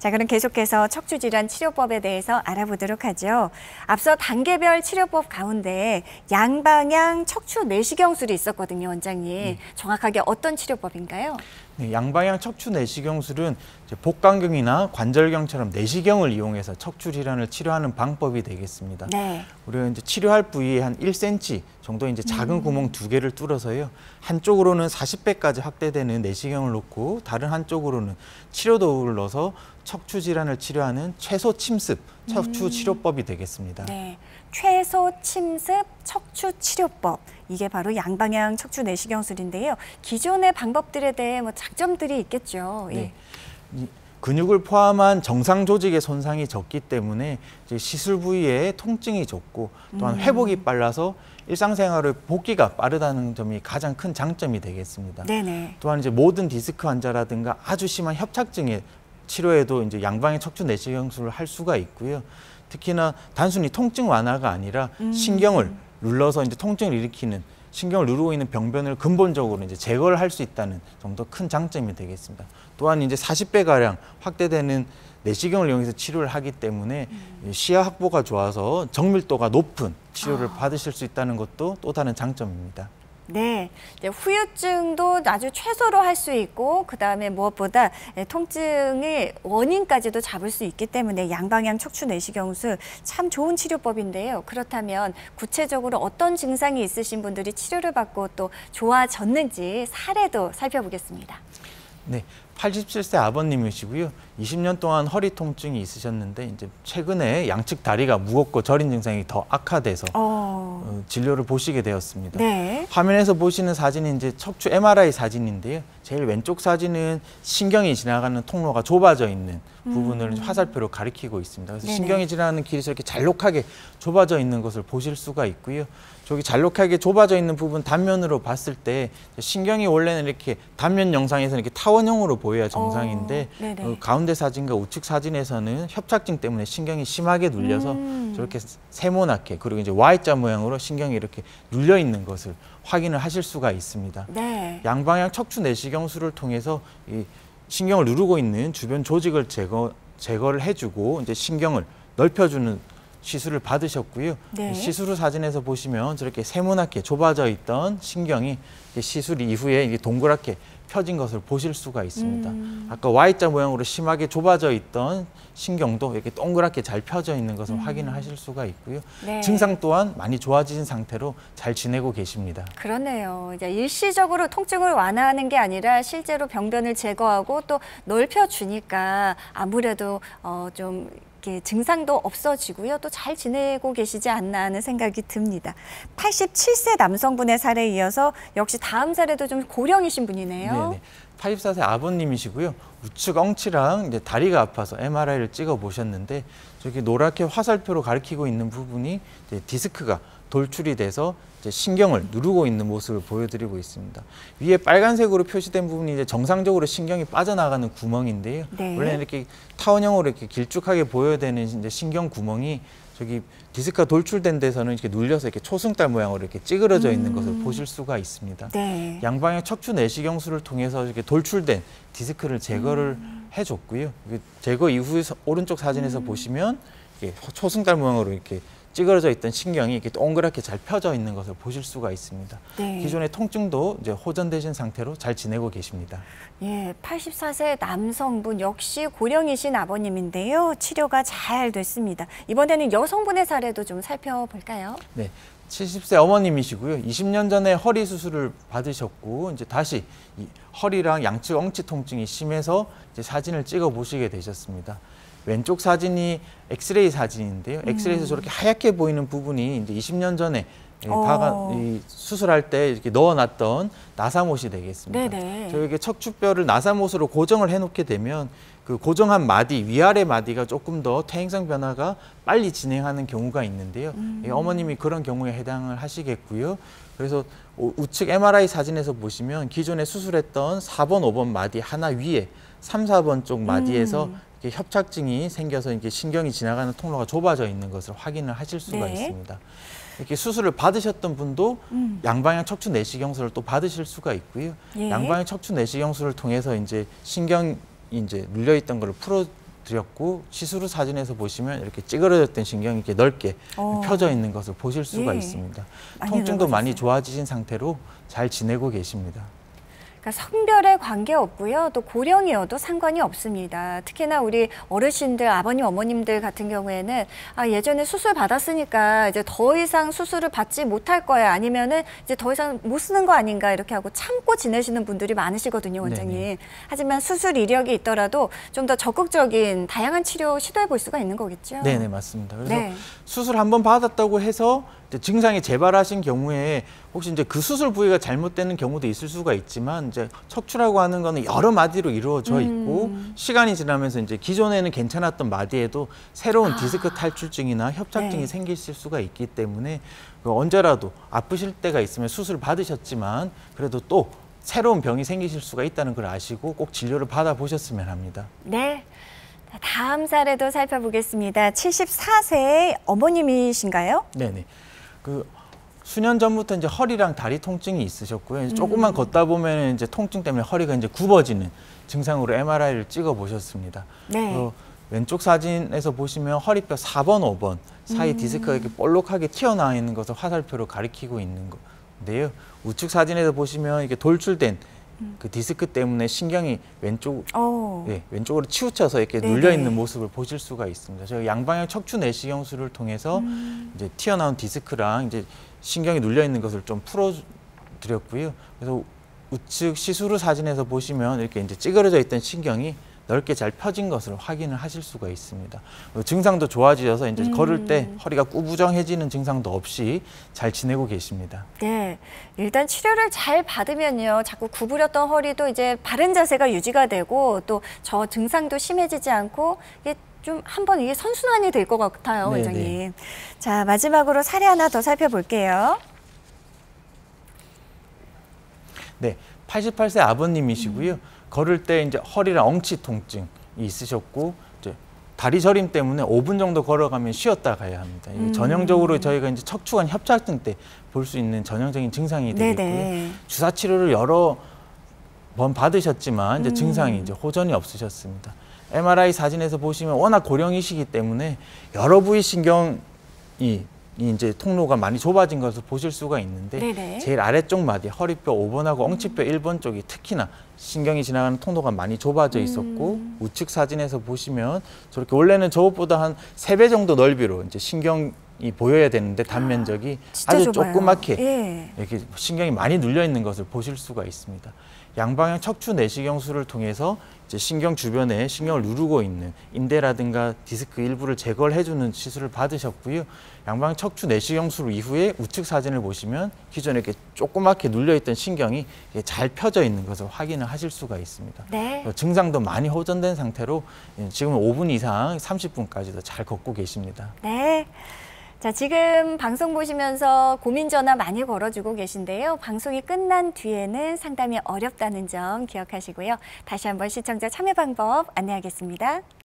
자, 그럼 계속해서 척추질환 치료법에 대해서 알아보도록 하죠. 앞서 단계별 치료법 가운데 양방향 척추 내시경술이 있었거든요, 원장님. 정확하게 어떤 치료법인가요? 네, 양방향 척추 내시경술은 복강경이나 관절경처럼 내시경을 이용해서 척추 질환을 치료하는 방법이 되겠습니다. 네. 우리가 이제 치료할 부위에 한 1cm 정도 이제 작은 구멍 2개를 뚫어서요. 한쪽으로는 40배까지 확대되는 내시경을 놓고 다른 한쪽으로는 치료 도구를 넣어서 척추 질환을 치료하는 최소 침습 척추 치료법이 되겠습니다. 네. 최소 침습 척추 치료법. 이게 바로 양방향 척추 내시경술인데요. 기존의 방법들에 대해 장점들이 있겠죠. 예. 네. 근육을 포함한 정상 조직의 손상이 적기 때문에 이제 시술 부위에 통증이 적고 또한 회복이 빨라서 일상생활의 복귀가 빠르다는 점이 가장 큰 장점이 되겠습니다. 네네. 또한 이제 모든 디스크 환자라든가 아주 심한 협착증의 치료에도 이제 양방향 척추 내시경술을 할 수가 있고요. 특히나 단순히 통증 완화가 아니라 신경을 눌러서 이제 통증을 일으키는 신경을 누르고 있는 병변을 근본적으로 이제 제거를 할 수 있다는 좀 더 큰 장점이 되겠습니다. 또한 이제 40배 가량 확대되는 내시경을 이용해서 치료를 하기 때문에 시야 확보가 좋아서 정밀도가 높은 치료를 받으실 수 있다는 것도 또 다른 장점입니다. 네, 후유증도 아주 최소로 할 수 있고 그다음에 무엇보다 통증의 원인까지도 잡을 수 있기 때문에 양방향 척추 내시경술 참 좋은 치료법인데요. 그렇다면 구체적으로 어떤 증상이 있으신 분들이 치료를 받고 또 좋아졌는지 사례도 살펴보겠습니다. 네, 87세 아버님이시고요. 20년 동안 허리 통증이 있으셨는데 이제 최근에 양측 다리가 무겁고 저린 증상이 더 악화돼서 진료를 보시게 되었습니다. 네. 화면에서 보시는 사진이 이제 척추 MRI 사진인데요. 제일 왼쪽 사진은 신경이 지나가는 통로가 좁아져 있는 부분을 화살표로 가리키고 있습니다. 그래서 네네. 신경이 지나가는 길이 이렇게 잘록하게 좁아져 있는 것을 보실 수가 있고요. 저기 잘록하게 좁아져 있는 부분 단면으로 봤을 때 신경이 원래는 이렇게 단면 영상에서는 이렇게 타원형으로 보여야 정상인데 가운데 사진과 우측 사진에서는 협착증 때문에 신경이 심하게 눌려서 저렇게 세모나게 그리고 이제 Y자 모양으로 신경이 이렇게 눌려 있는 것을 확인을 하실 수가 있습니다. 네. 양방향 척추 내시경술을 통해서 이 신경을 누르고 있는 주변 조직을 제거를 해주고 이제 신경을 넓혀주는 시술을 받으셨고요. 네. 시술 후 사진에서 보시면 저렇게 세모나게 좁아져 있던 신경이 시술 이후에 이게 동그랗게 펴진 것을 보실 수가 있습니다. 아까 Y자 모양으로 심하게 좁아져 있던 신경도 이렇게 동그랗게 잘 펴져 있는 것을 확인을 하실 수가 있고요. 네. 증상 또한 많이 좋아진 상태로 잘 지내고 계십니다. 그러네요. 이제 일시적으로 통증을 완화하는 게 아니라 실제로 병변을 제거하고 또 넓혀주니까 아무래도 좀 증상도 없어지고요. 또 잘 지내고 계시지 않나 하는 생각이 듭니다. 87세 남성분의 사례에 이어서 역시 다음 사례도 좀 고령이신 분이네요. 네네. 84세 아버님이시고요. 우측 엉치랑 이제 다리가 아파서 MRI를 찍어 보셨는데 저기 노랗게 화살표로 가리키고 있는 부분이 이제 디스크가 돌출이 돼서 이제 신경을 누르고 있는 모습을 보여드리고 있습니다. 위에 빨간색으로 표시된 부분이 이제 정상적으로 신경이 빠져나가는 구멍인데요. 네. 원래는 이렇게 타원형으로 이렇게 길쭉하게 보여야 되는 이제 신경 구멍이 저기 디스크가 돌출된 데서는 이렇게 눌려서 이렇게 초승달 모양으로 이렇게 찌그러져 있는 것을 보실 수가 있습니다. 네. 양방향 척추 내시경술을 통해서 이렇게 돌출된 디스크를 제거를 해줬고요. 제거 이후에 오른쪽 사진에서 보시면 이렇게 초승달 모양으로 이렇게 찌그러져 있던 신경이 이렇게 동그랗게 잘 펴져 있는 것을 보실 수가 있습니다. 네. 기존의 통증도 이제 호전되신 상태로 잘 지내고 계십니다. 예, 84세 남성분 역시 고령이신 아버님인데요. 치료가 잘 됐습니다. 이번에는 여성분의 사례도 좀 살펴볼까요? 네. 70세 어머님이시고요. 20년 전에 허리 수술을 받으셨고 이제 다시 이 허리랑 양측 엉치 통증이 심해서 이제 사진을 찍어 보시게 되셨습니다. 왼쪽 사진이 엑스레이 사진인데요. 엑스레이에서 저렇게 하얗게 보이는 부분이 이제 20년 전에 수술할 때 이렇게 넣어놨던 나사못이 되겠습니다. 네네. 저에게 척추뼈를 나사못으로 고정을 해놓게 되면 그 고정한 마디, 위아래 마디가 조금 더 퇴행성 변화가 빨리 진행하는 경우가 있는데요. 어머님이 그런 경우에 해당을 하시겠고요. 그래서 우측 MRI 사진에서 보시면 기존에 수술했던 4번, 5번 마디 하나 위에 3, 4번 쪽 마디에서 협착증이 생겨서 이렇게 신경이 지나가는 통로가 좁아져 있는 것을 확인을 하실 수가 있습니다. 이렇게 수술을 받으셨던 분도 양방향 척추 내시경술을 또 받으실 수가 있고요. 양방향 척추 내시경술을 통해서 이제 신경이 이제 눌려 있던 걸 드렸고 시술 후 사진에서 보시면 이렇게 찌그러졌던 신경이 이렇게 넓게 펴져 있는 것을 보실 수가 예. 있습니다. 많이 통증도 많이 넓어졌어요. 좋아지신 상태로 잘 지내고 계십니다. 그러니까 성별에 관계없고요. 또 고령이어도 상관이 없습니다. 특히나 우리 어르신들, 아버님, 어머님들 같은 경우에는 예전에 수술 받았으니까 이제 더 이상 수술을 받지 못할 거야. 아니면은 이제 더 이상 못 쓰는 거 아닌가 이렇게 하고 참고 지내시는 분들이 많으시거든요, 원장님. 네네. 하지만 수술 이력이 있더라도 좀 더 적극적인 다양한 치료 시도해 볼 수가 있는 거겠죠. 네네, 맞습니다. 그래서 네. 수술 한 번 받았다고 해서 이제 증상이 재발하신 경우에 혹시 이제 그 수술 부위가 잘못되는 경우도 있을 수가 있지만 이제 척추라고 하는 거는 여러 마디로 이루어져 있고 시간이 지나면서 이제 기존에는 괜찮았던 마디에도 새로운 디스크 탈출증이나 협착증이 네. 생길 수가 있기 때문에 언제라도 아프실 때가 있으면 수술 받으셨지만 그래도 또 새로운 병이 생기실 수가 있다는 걸 아시고 꼭 진료를 받아보셨으면 합니다. 네. 다음 사례도 살펴보겠습니다. 74세의 어머님이신가요? 네네. 그 수년 전부터 이제 허리랑 다리 통증이 있으셨고요. 이제 조금만 걷다 보면 이제 통증 때문에 허리가 이제 굽어지는 증상으로 MRI를 찍어 보셨습니다. 네. 왼쪽 사진에서 보시면 허리뼈 4번, 5번 사이 디스크가 이렇게 볼록하게 튀어나와 있는 것을 화살표로 가리키고 있는 건데요. 우측 사진에서 보시면 이게 돌출된 그 디스크 때문에 신경이 왼쪽으로 치우쳐서 이렇게 네네. 눌려 있는 모습을 보실 수가 있습니다. 저희 양방향 척추 내시경술을 통해서 이제 튀어나온 디스크랑 이제 신경이 눌려 있는 것을 좀 풀어 드렸고요. 그래서 우측 시술 후 사진에서 보시면 이렇게 이제 찌그러져 있던 신경이 넓게 잘 펴진 것을 확인을 하실 수가 있습니다. 증상도 좋아지셔서 이제 걸을 때 허리가 꾸부정해지는 증상도 없이 잘 지내고 계십니다. 네, 일단 치료를 잘 받으면요, 자꾸 구부렸던 허리도 이제 바른 자세가 유지가 되고 또 저 증상도 심해지지 않고 이게 좀 한번 이게 선순환이 될 것 같아요, 네네. 원장님. 자, 마지막으로 사례 하나 더 살펴볼게요. 네, 88세 아버님이시고요. 걸을 때 이제 허리랑 엉치 통증이 있으셨고 이제 다리 저림 때문에 5분 정도 걸어가면 쉬었다 가야 합니다. 이게 전형적으로 저희가 이제 척추관 협착증 때 볼 수 있는 전형적인 증상이 되겠고요. 네네. 주사 치료를 여러 번 받으셨지만 이제 증상이 이제 호전이 없으셨습니다. MRI 사진에서 보시면 워낙 고령이시기 때문에 여러 부위 신경이 이제 통로가 많이 좁아진 것을 보실 수가 있는데 네네. 제일 아래쪽 마디 허리뼈 5번하고 엉치뼈 1번 쪽이 특히나 신경이 지나가는 통로가 많이 좁아져 있었고 우측 사진에서 보시면 저렇게 원래는 저것보다 한 3배 정도 넓이로 이제 신경이 보여야 되는데 단면적이 진짜 아주 좁아요. 조그맣게 예. 이렇게 신경이 많이 눌려 있는 것을 보실 수가 있습니다. 양방향 척추 내시경술을 통해서 이제 신경 주변에 신경을 누르고 있는 인대라든가 디스크 일부를 제거를 해주는 시술을 받으셨고요. 양방향 척추 내시경술 이후에 우측 사진을 보시면 기존에 이렇게 조그맣게 눌려있던 신경이 잘 펴져 있는 것을 확인을 하실 수가 있습니다. 네. 증상도 많이 호전된 상태로 지금 5분 이상 30분까지도 잘 걷고 계십니다. 네. 자, 지금 방송 보시면서 고민 전화 많이 걸어주고 계신데요. 방송이 끝난 뒤에는 상담이 어렵다는 점 기억하시고요. 다시 한번 시청자 참여 방법 안내하겠습니다.